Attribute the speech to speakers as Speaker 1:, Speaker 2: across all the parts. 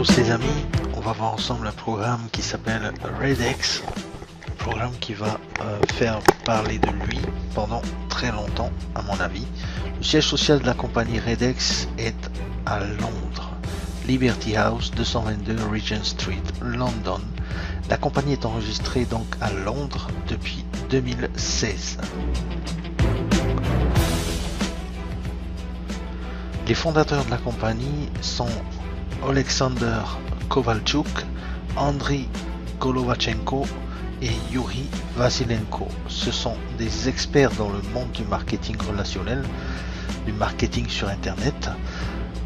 Speaker 1: tous les amis, on va voir ensemble un programme qui s'appelle Redex, un programme qui va faire parler de lui pendant très longtemps à mon avis. Le siège social de la compagnie Redex est à Londres, Liberty House 222 Regent Street, London. La compagnie est enregistrée donc à Londres depuis 2016. Les fondateurs de la compagnie sont Alexander Kovalchuk, Andriy Golovachenko et Yuri Vasilenko. Ce sont des experts dans le monde du marketing relationnel, du marketing sur Internet.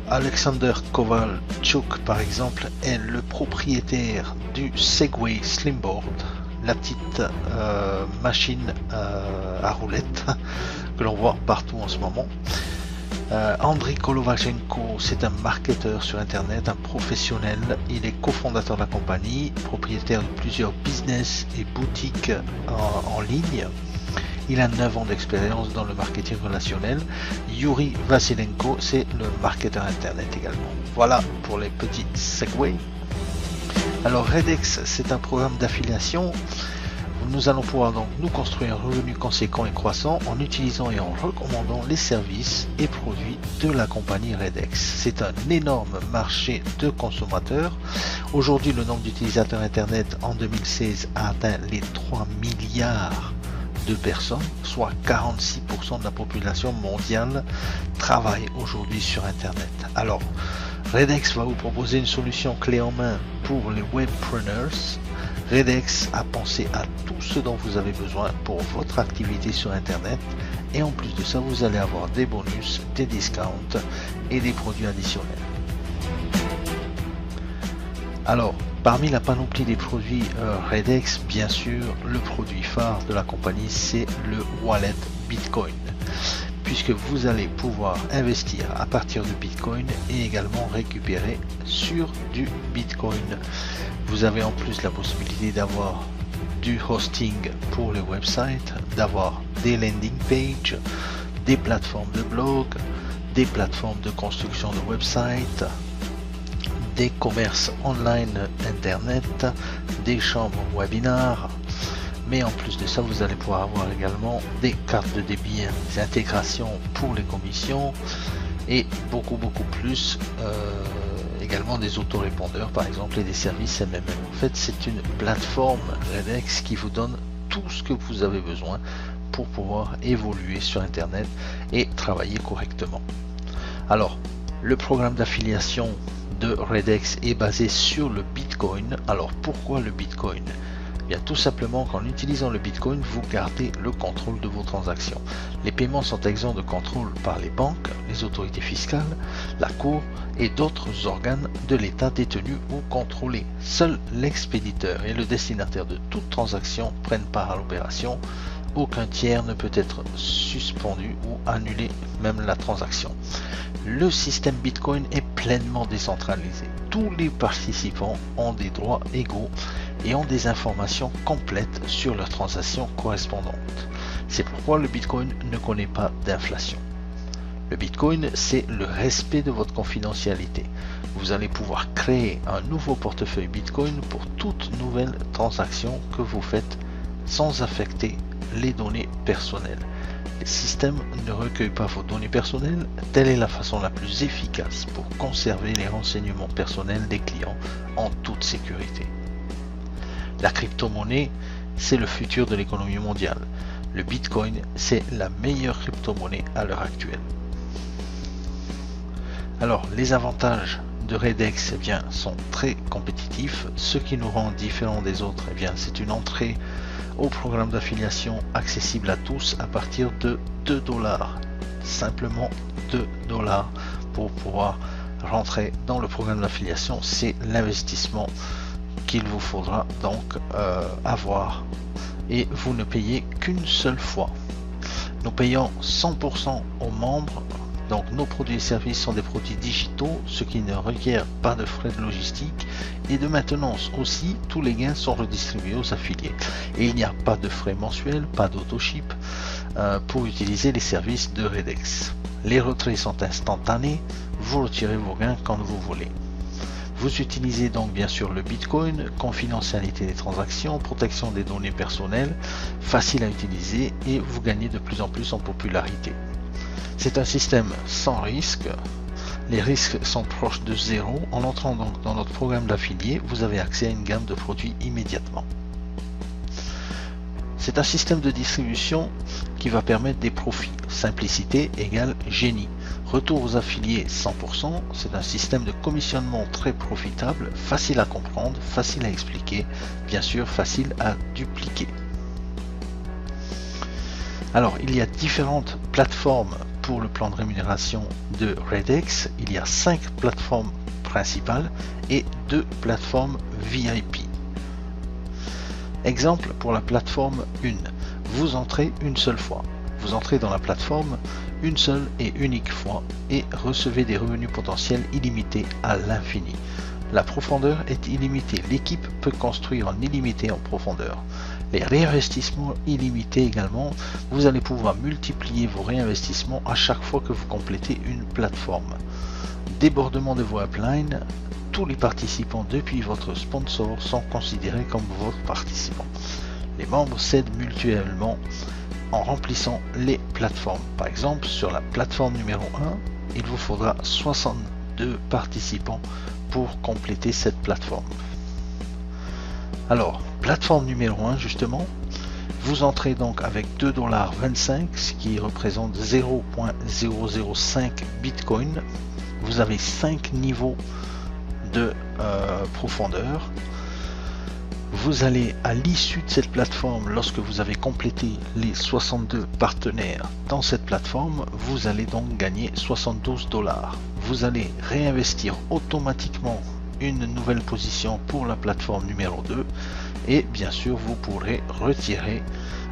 Speaker 1: Alexander Kovalchuk, par exemple, est le propriétaire du Segway Slimboard, la petite machine à roulettes que l'on voit partout en ce moment. Andriy Golovachenko, c'est un marketeur sur Internet, un professionnel. Il est cofondateur de la compagnie, propriétaire de plusieurs business et boutiques en ligne. Il a 9 ans d'expérience dans le marketing relationnel. Yuri Vasilenko, c'est le marketeur Internet également. Voilà pour les petits segways. Alors Redex, c'est un programme d'affiliation. Nous allons pouvoir donc nous construire un revenu conséquent et croissant en utilisant et en recommandant les services et produits de la compagnie Redex. C'est un énorme marché de consommateurs. Aujourd'hui, le nombre d'utilisateurs Internet en 2016 a atteint les 3 milliards de personnes, soit 46% de la population mondiale travaille aujourd'hui sur Internet. Alors, Redex va vous proposer une solution clé en main pour les webpreneurs. Redex a pensé à tout ce dont vous avez besoin pour votre activité sur Internet et en plus de ça, vous allez avoir des bonus, des discounts et des produits additionnels. Alors, parmi la panoplie des produits Redex, bien sûr, le produit phare de la compagnie, c'est le wallet Bitcoin, puisque vous allez pouvoir investir à partir de Bitcoin et également récupérer sur du Bitcoin. Vous avez en plus la possibilité d'avoir du hosting pour les websites, d'avoir des landing pages, des plateformes de blog, des plateformes de construction de websites, des commerces online Internet, des chambres webinaires. Mais en plus de ça, vous allez pouvoir avoir également des cartes de débit, des intégrations pour les commissions et beaucoup plus. Également des autorépondeurs par exemple et des services MMM. En fait, c'est une plateforme Redex qui vous donne tout ce que vous avez besoin pour pouvoir évoluer sur Internet et travailler correctement. Alors, le programme d'affiliation de Redex est basé sur le Bitcoin. Alors, pourquoi le Bitcoin ? Bien, tout simplement qu'en utilisant le Bitcoin, vous gardez le contrôle de vos transactions. Les paiements sont exempts de contrôle par les banques, les autorités fiscales, la Cour et d'autres organes de l'État détenus ou contrôlés. Seul l'expéditeur et le destinataire de toute transaction prennent part à l'opération. Aucun tiers ne peut être suspendu ou annuler même la transaction. Le système Bitcoin est pleinement décentralisé. Tous les participants ont des droits égaux et ont des informations complètes sur leurs transactions correspondantes. C'est pourquoi le Bitcoin ne connaît pas d'inflation. Le Bitcoin, c'est le respect de votre confidentialité. Vous allez pouvoir créer un nouveau portefeuille Bitcoin pour toute nouvelle transaction que vous faites sans affecter les données personnelles. Le système ne recueille pas vos données personnelles. Telle est la façon la plus efficace pour conserver les renseignements personnels des clients en toute sécurité. La crypto-monnaie, c'est le futur de l'économie mondiale. Le Bitcoin, c'est la meilleure crypto-monnaie à l'heure actuelle. Alors, les avantages de Redex sont très compétitifs. Ce qui nous rend différents des autres, c'est une entrée au programme d'affiliation accessible à tous à partir de 2 $. Simplement 2 $ pour pouvoir rentrer dans le programme d'affiliation. C'est l'investissement qu'il vous faudra donc avoir et vous ne payez qu'une seule fois. Nous payons 100% aux membres, donc nos produits et services sont des produits digitaux, ce qui ne requiert pas de frais de logistique et de maintenance. Aussi, tous les gains sont redistribués aux affiliés et il n'y a pas de frais mensuels, pas d'autoship pour utiliser les services de Redex. Les retraits sont instantanés, vous retirez vos gains quand vous voulez. Vous utilisez donc bien sûr le Bitcoin, confidentialité des transactions, protection des données personnelles, facile à utiliser et vous gagnez de plus en plus en popularité. C'est un système sans risque. Les risques sont proches de zéro. En entrant donc dans notre programme d'affilié, vous avez accès à une gamme de produits immédiatement. C'est un système de distribution qui va permettre des profits. Simplicité égale génie. Retour aux affiliés 100%. C'est un système de commissionnement très profitable, facile à comprendre, facile à expliquer, bien sûr facile à dupliquer. Alors, il y a différentes plateformes pour le plan de rémunération de Redex. Il y a 5 plateformes principales et 2 plateformes VIP. Exemple pour la plateforme 1. Vous entrez une seule fois. Vous entrez dans la plateforme une seule et unique fois et recevez des revenus potentiels illimités à l'infini. La profondeur est illimitée. L'équipe peut construire en illimité en profondeur. Les réinvestissements illimités également. Vous allez pouvoir multiplier vos réinvestissements à chaque fois que vous complétez une plateforme. Débordement de vos uplines. Tous les participants depuis votre sponsor sont considérés comme vos participants. Les membres s'aident mutuellement en remplissant les plateformes. Par exemple, sur la plateforme numéro 1, il vous faudra 62 participants pour compléter cette plateforme. Alors, plateforme numéro 1 justement, vous entrez donc avec 2,25 $, ce qui représente 0,005 Bitcoin. Vous avez 5 niveaux de profondeur. Vous allez à l'issue de cette plateforme, lorsque vous avez complété les 62 partenaires dans cette plateforme, vous allez donc gagner 72 $. Vous allez réinvestir automatiquement une nouvelle position pour la plateforme numéro 2 et bien sûr vous pourrez retirer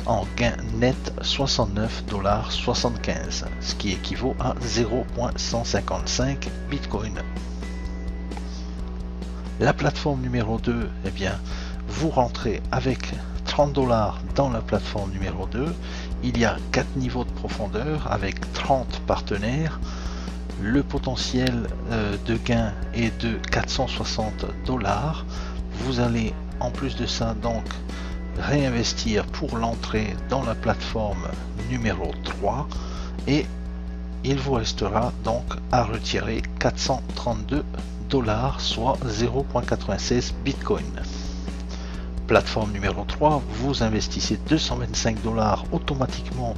Speaker 1: en gain net 69,75 $, ce qui équivaut à 0,155 Bitcoin. La plateforme numéro 2, eh bien, vous rentrez avec 30 $ dans la plateforme numéro 2. Il y a 4 niveaux de profondeur avec 30 partenaires. Le potentiel de gain est de 460 $. Vous allez en plus de ça donc réinvestir pour l'entrée dans la plateforme numéro 3 et il vous restera donc à retirer 432 $, soit 0,96 Bitcoin. Plateforme numéro 3, vous investissez 225 $ automatiquement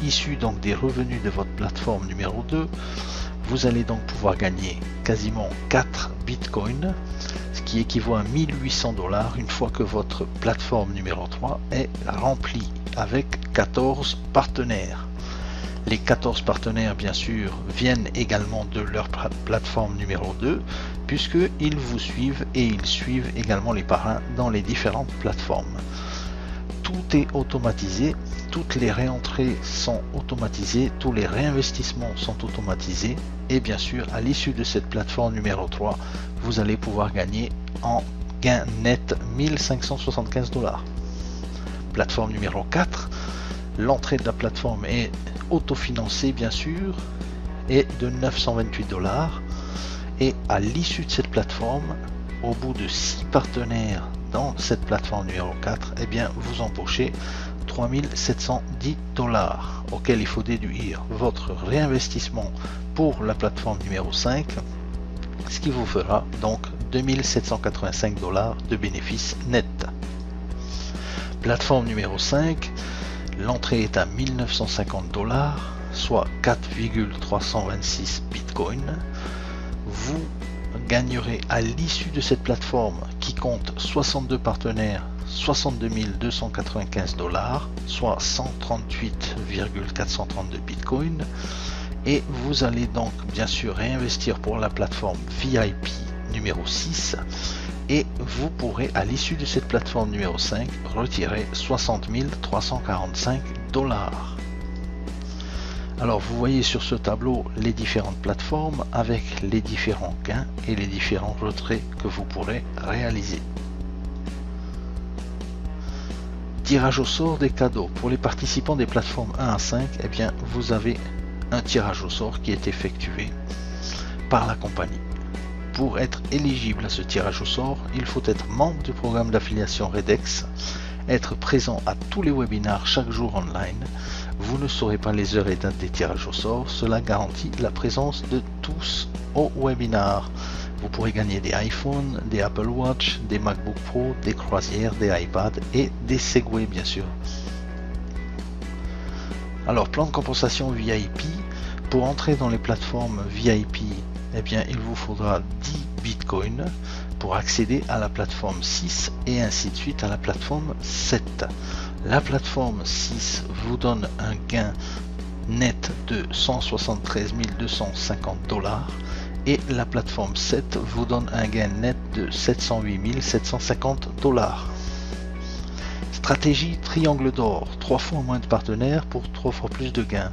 Speaker 1: issus donc des revenus de votre plateforme numéro 2. Vous allez donc pouvoir gagner quasiment 4 Bitcoin, ce qui équivaut à 1800 $ une fois que votre plateforme numéro 3 est remplie avec 14 partenaires. Les 14 partenaires, bien sûr, viennent également de leur plateforme numéro 2, puisqu'ils vous suivent et ils suivent également les parrains dans les différentes plateformes. Tout est automatisé, toutes les réentrées sont automatisées, tous les réinvestissements sont automatisés, et bien sûr, à l'issue de cette plateforme numéro 3, vous allez pouvoir gagner en gain net 1575 $. Plateforme numéro 4, l'entrée de la plateforme est autofinancée bien sûr et de 928 $, et à l'issue de cette plateforme, au bout de 6 partenaires dans cette plateforme numéro 4, eh bien vous empochez 3710 $, auquel il faut déduire votre réinvestissement pour la plateforme numéro 5, ce qui vous fera donc 2785 $ de bénéfices nets. Plateforme numéro 5, l'entrée est à 1950 $, soit 4,326 Bitcoin. Vous gagnerez à l'issue de cette plateforme qui compte 62 partenaires 62 295 $, soit 138,432 Bitcoin. Et vous allez donc bien sûr réinvestir pour la plateforme VIP numéro 6 et vous pourrez à l'issue de cette plateforme numéro 5 retirer 60 345 $. Alors vous voyez sur ce tableau les différentes plateformes avec les différents gains et les différents retraits que vous pourrez réaliser. Tirage au sort des cadeaux. Pour les participants des plateformes 1 à 5, eh bien vous avez un tirage au sort qui est effectué par la compagnie. Pour être éligible à ce tirage au sort, il faut être membre du programme d'affiliation Redex, être présent à tous les webinars chaque jour online. Vous ne saurez pas les heures et dates des tirages au sort, cela garantit la présence de tous au webinar. Vous pourrez gagner des iPhones, des Apple Watch, des MacBook Pro, des croisières, des iPads et des Segway bien sûr. Alors, plan de compensation VIP, pour entrer dans les plateformes VIP, eh bien, il vous faudra 10 bitcoins pour accéder à la plateforme 6 et ainsi de suite à la plateforme 7. La plateforme 6 vous donne un gain net de 173 250 $ et la plateforme 7 vous donne un gain net de 708 750 $. Stratégie triangle d'or, 3 fois moins de partenaires pour 3 fois plus de gains.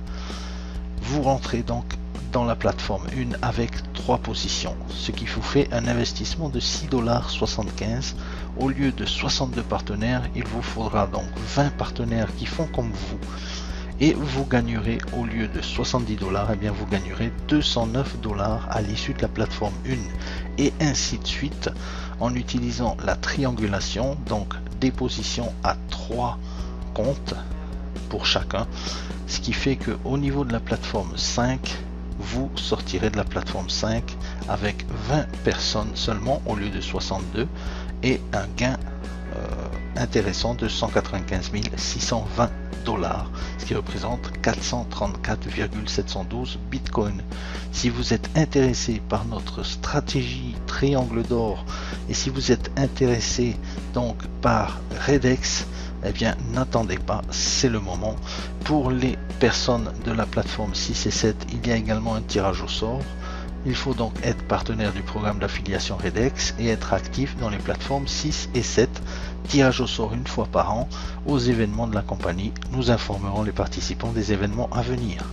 Speaker 1: Vous rentrez donc dans la plateforme 1 avec 3 positions, ce qui vous fait un investissement de 6,75 $. Au lieu de 62 partenaires, il vous faudra donc 20 partenaires qui font comme vous. Et vous gagnerez, au lieu de 70 $, eh bien vous gagnerez 209 $ à l'issue de la plateforme 1. Et ainsi de suite, en utilisant la triangulation, donc des positions à 3 comptes pour chacun, ce qui fait que au niveau de la plateforme 5, vous sortirez de la plateforme 5 avec 20 personnes seulement au lieu de 62 et un gain intéressant de 195 620 $, ce qui représente 434,712 bitcoins. Si vous êtes intéressé par notre stratégie triangle d'or et si vous êtes intéressé donc par Redex, eh bien n'attendez pas, c'est le moment. Pour les personnes de la plateforme 6 et 7, il y a également un tirage au sort. Il faut donc être partenaire du programme d'affiliation Redex et être actif dans les plateformes 6 et 7. Tirage au sort une fois par an aux événements de la compagnie. Nous informerons les participants des événements à venir.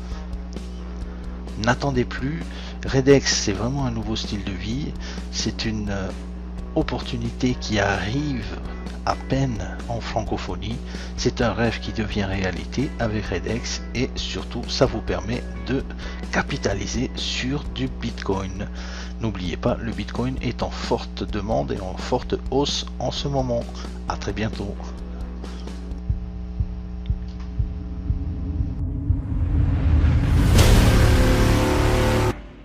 Speaker 1: N'attendez plus, Redex c'est vraiment un nouveau style de vie, c'est une opportunité qui arrive à peine en francophonie, c'est un rêve qui devient réalité avec Redex et surtout ça vous permet de capitaliser sur du Bitcoin. N'oubliez pas, le Bitcoin est en forte demande et en forte hausse en ce moment. À très bientôt.